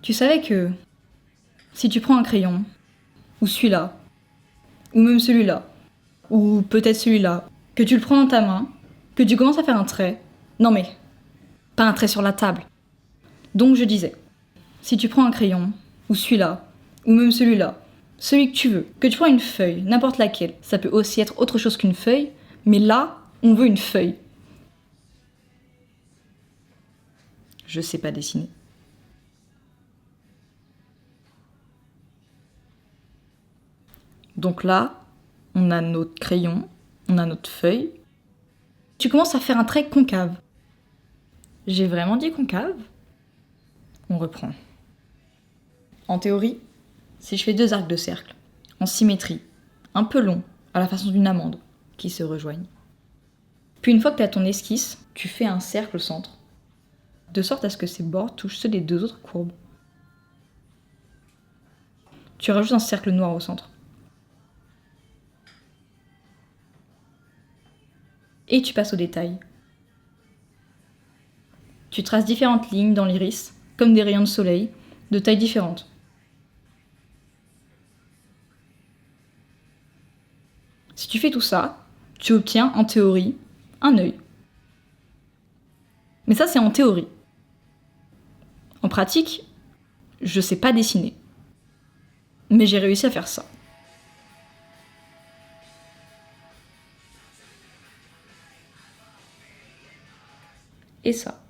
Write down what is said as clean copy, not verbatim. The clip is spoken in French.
Tu savais que si tu prends un crayon, ou celui-là, ou même celui-là, ou peut-être celui-là, que tu le prends dans ta main, que tu commences à faire un trait, non mais, pas un trait sur la table. Donc je disais, si tu prends un crayon, ou celui-là, ou même celui-là, celui que tu veux, que tu prends une feuille, n'importe laquelle, ça peut aussi être autre chose qu'une feuille, mais là, on veut une feuille. Je sais pas dessiner. Donc là, on a notre crayon, on a notre feuille. Tu commences à faire un trait concave. J'ai vraiment dit concave? On reprend. En théorie, si je fais 2 arcs de cercle, en symétrie, un peu longs, à la façon d'une amande, qui se rejoignent. Puis une fois que tu as ton esquisse, tu fais un cercle au centre, de sorte à ce que ces bords touchent ceux des 2 autres courbes. Tu rajoutes un cercle noir au centre. Et tu passes au détail. Tu traces différentes lignes dans l'iris, comme des rayons de soleil, de tailles différentes. Si tu fais tout ça, tu obtiens, en théorie, un œil. Mais ça, c'est en théorie. En pratique, je sais pas dessiner. Mais j'ai réussi à faire ça. Et ça.